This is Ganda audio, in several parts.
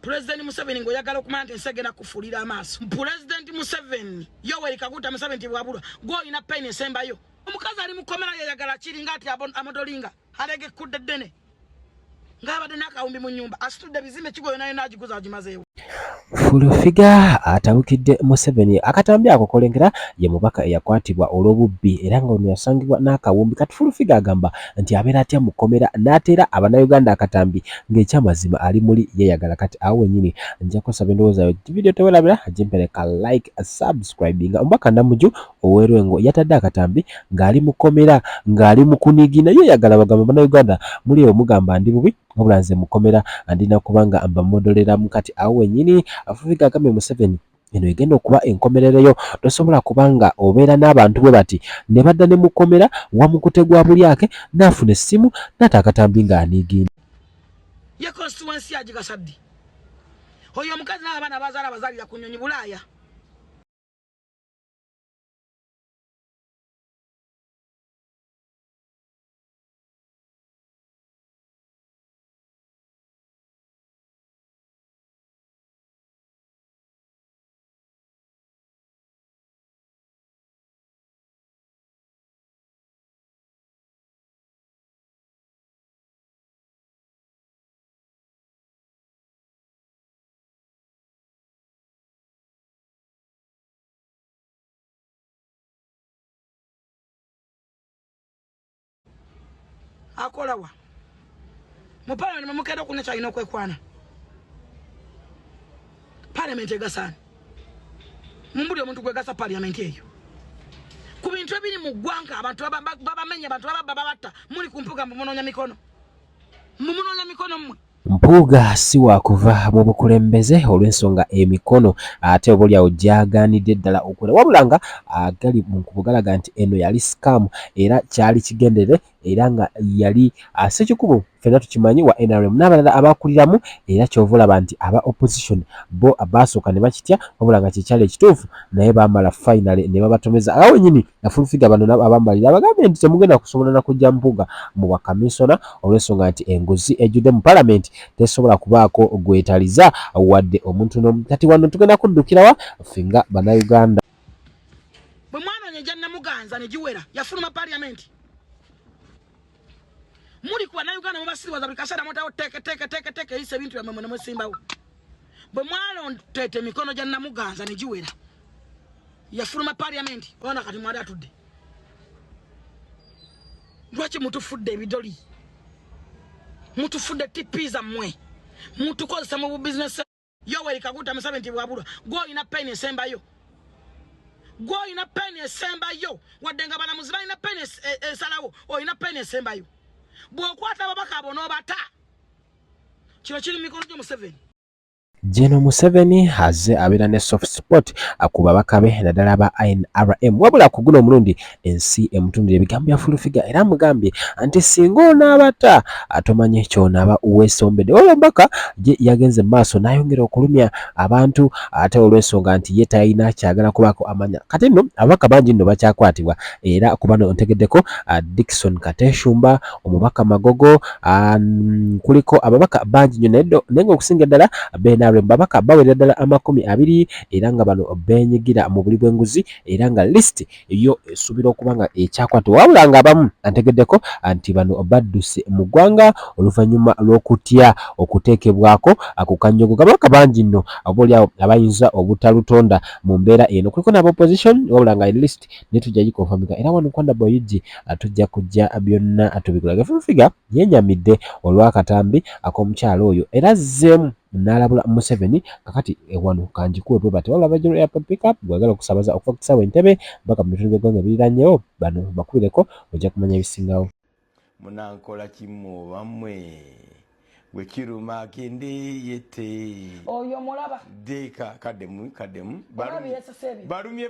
President Museveni ngo yagala okumanya ensegera kufulira amaaso. President Museveni Yoweri Kaguta Museveni bwabula go ina pain esembayo. Omukazi ali mukomera yagala kiringa ati amodolinga halege kuddene. Ngabadde nakawumbi mu nyumba asitudde bizime kigoyo nayo najiguza agimazeewo. Fulufiga atabukidde Museveni akatambi ako kolengera ye mubaka eyakwatibwa olw'obubbi era nga ono yasangibwa n'akawumbi. Kati Fulufiga agamba nti abeera atya mukomera n'ateera Abannayuganda akatambi ng'ekyamazima ali muli yeyagala. Kati awo wenyini nja kusaba endowooza yo video tewerabira jimpereka like subscribing. Omubaka Namuju ow'Erwengo yatadde akatambi ng'ali mukomera ng'ali mukunigina yeyagala bagamba Bannayuganda muli omugamba ndi bubi obulanze mukomera andina kubanga amba modolera mukati awo wenyini Fulufiga agambye Museveni eno egenda okuba enkomerereyo tosobola kubanga obeera n'abantu bwe bati ne badda ne mukomera wamukutegwa bulyake n'afuna essimu n'ataakatambi ng'aniigina. Ye constituency agigasaddi. Oyo omukazi n'abaana bazaala bazaalira ku nnyonyi Bulaaya. Akolawa mu parliament mumukeda okune kyalina okwekwana parliament egasana mumbuli omuntu gwegasa parliament eyo ku bintu ebiri mu ggwanga abantu babamenya abantu babatta muli kumpuga mumunonya mikono mmwe. Mpuuga si wakuva mu bukulembeze olw'ensonga emikono ate obalyawo gyagaanidde ddala okola wabula nga agali mu kubugalaga nti eno yali scam era kyali kigendere era nga yali Ssekikubo ffenna tukimanyi wa NRM n'abalala abakuliramu era kyova olaba nti aba opposition bo baasooka ne bakitya wabula nga kyekyali ekituufu naye baamala finally ne babatomeza awo wenyini Fulufiga bano abambalira abagambye nti temugenda kusobola na kujja Mpuuga mu bwakamisona olw'ensonga nti enguzi ejjudde mu parliament tesobola kubaako gwetaliza wadde omuntu n'omu. Kati wano tugenda kuddukirawa ffinga Bannayuganda. Bwe mwanoonya gya Namuganza ne giwera yafuluma parliament. Muli ku Bannayuganda mubasiriwaza buli kaseera mutawo teke eyisa ebintu byammwe ne mwesimbawo. Bwe mwalontete emikono gya Namuganza ne giwera yafuluma parliament ona kati mwali atudde. Lwaki mutufudde ebidoli? Mutufudde tipiza mmwe. Mutukozesa mu business. Yoweri Kaguta Museveni bwabula go ina pain esembayo. Go ina pain esembayo. Wadenga balamuzi balina pain esalawo o ina pain esembayo. Bw'okwata ababaka abo n'obata kino kiri mu mikono gya Museveni. Jeno Museveni azze abeera ne soft spot ku babaka be naddala ba NRM wabula ku guno omulundi ensi emutundira ebigambo bya Fulufiga era mugambye nti singa onaabata atomanye ky'onaaba weesombedde. Olwo omubaka gye yagenze maaso n'ayongera okulumya abantu ate olw'ensonga nti ye talina kyagala kubaako amanya. Kati nno ababaka bangi nno bakyakwatibwa era ku bano ntegeddeko Dickson Kateshumba, omubaka Magogo, kuliko ababaka bangi nnyo naye ng'okusinga ddala babaka bawerera ddala 20 era nga bano beenyigira mu buli bw'enguzi era nga list yo esuubira okuba nga ekyakwata wabula nga abamu antegeddeko nti bano badduse mu ggwanga oluvannyuma lw'okutya okuteekebwako ku kanyogo. Ababaka bangi nno oboolyawo abayinza obutalutonda mu mbeera eno kuliko n'aba opposition wabula nga list ne tujja gikonfamiga era wano Kwanda Boyigi tujja kujja byonna tubigulaga. Fulufiga yenyamidde olw'akatambi ak'omukyalo oyo era azzeemu n'alabula Museveni kakati wano kanjikuwe bwe bati wabula Regional Airport Pickup bwagala okusabaza okuva ku kisaawe Entebbe mpaka mu bitundu by'eggwanga ebirirannyewo bano bakubireko ojja kumanya ebisingawo. Munankola kimu bammwe gwe kiruma akende yete Oyo mulaba deka kademu balumye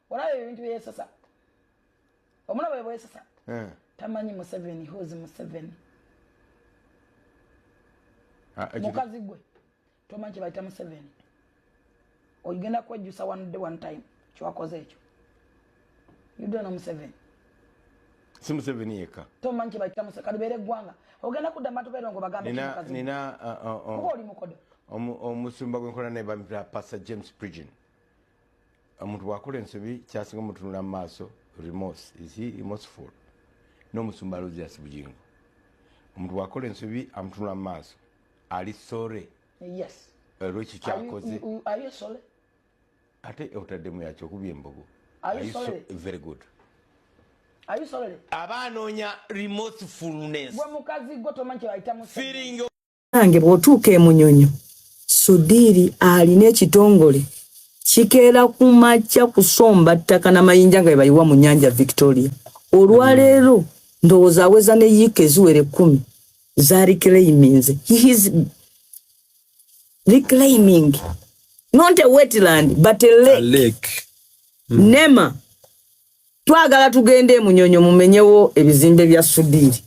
olabe ebintu byesasa omulaba bwesasa tamanyi Museveni hozi Museveni mukazi gwe tomanyi baita Museveni ogenda kwejjusa one time kyowakoze ekyo you don't know Museveni si Museveni yeka tomanyi bayita Museveni kalibere gwanga ogenda kudda matubero ngo bagambe nina oli mukodo omusumba gwenkola naye bamita Pastor James Pridgen omuntu wakola ensobi kyasinga mutunula mu maaso remorse is he remorseful n'omusumba Luzias Bujingo omuntu wakola ensobi amutunula mu maaso ali sore yes lwekyo kyakoze are you sorry ate otaddemu yakyo okubya embogo are you sorry very good are you sorry abaanoonya remorsefulness bwe mukazi gwo tomanyi bayita Museveni feeling nange bw'otuuka e Munyonyo Sudiri alina ekitongole kikeera ku makya kusomba ttaka n'amayinja nga bayiwa mu nnyanja Victoria olwaleero ndowooza aweza ne yiika eziwere 10 za reclaimings he is reclaiming not a wetland but a lake. Nema twagala tugende e Munyonyo mumenyewo ebizimbe bya Sudiri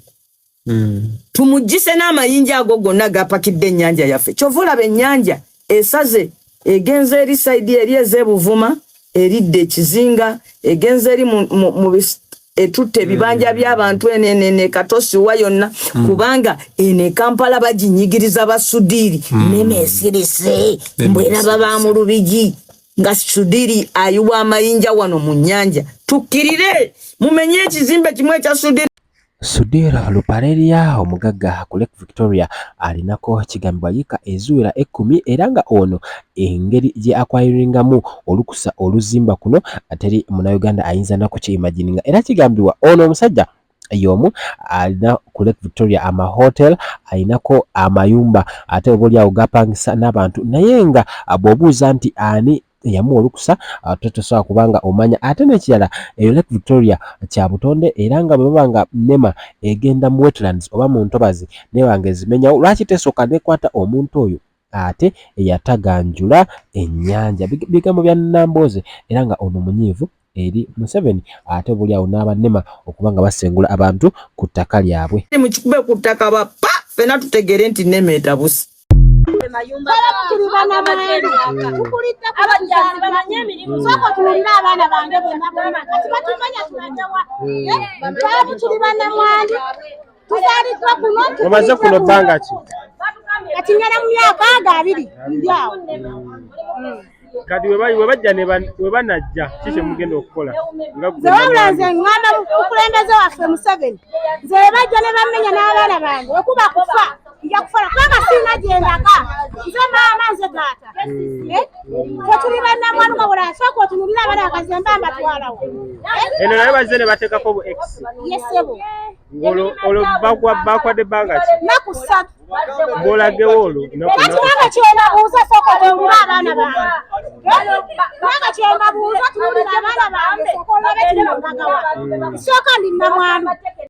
tumujise n'amayinja ago gonna gapakidde ennyanja yaffe kyovula bennyanja esaze egenze eri side eri ez'Ebuvuma eridde ekizinga egenze eri mu etutte ebibanja by'abantu enene Katosi wa yonna kubanga ene Kampala baginyigiriza Basudiri nemesirise mbweraba ba mu Lubigi nga Sudiri ayuwa amayinja wano mu nnyanja tukkirire mumenye ekizimbe kimwe ekya Sudiri. Sudira Lupareria omugagga ku Lake Victoria alinako kigambibwa yiika eziwera 10 era nga ono engeri gye akwayiringamu olukusa oluzimba kuno ateri Munnayuganda ayinza nako kyeyimagininga era kigambibwa ono omusajja y'omu alina ku Lake Victoria amahotel alinako amayumba ate obuli awo gapangisa n'abantu naye nga bw'obuuza nti ani yamuwa olukusa tosobola kubanga omanya ate n'ekirala eyo Lake Victoria kya butonde era nga bwe babanga Nema egenda mu wetlands oba mu ntobazi nebanga ezimenyawo lwaki tesooka nekwata omuntu oyo ate eyataganjula ennyanja bigambo bya Nambooze era nga ono munyiivu eri Museveni ate buli awo n'aba Nema okubanga basengula abantu ku ttaka lyabwe mu kikube ku ttaka bapa fena tutegere nti Nema etabuse mayumba tulibana mwezi tukulita abajazi bamanye emirimu soko tulina abaana bange bonna bonna kati batumanya tunajawa babu tulibana mwandi tuzalitwa kuno omaze kuno banga ki kati ngana mu myaka 2 ndyawo kadi we bajja we banajja kiki mugenda okukola nga zawulanze ngamba mukulembeze waffe Museveni ze bajja ne bamenya n'abaana bange okuba kufa nja kufala kubanga sina gyendaka nze maama nze taata tuli banna mwana nga bula sooka otunulira abaana akazemba mbatwalawo eno naye bazze ne bateekako bu x yesebo olo bakwadde banga ki naku 3 ng'olagewo olwo era kubanga kyenabuuza sooka otunulira abaana bange kubanga kyenabuuza tunulira abaana bange sooka olabe kinongagawa sooka ndi namwanu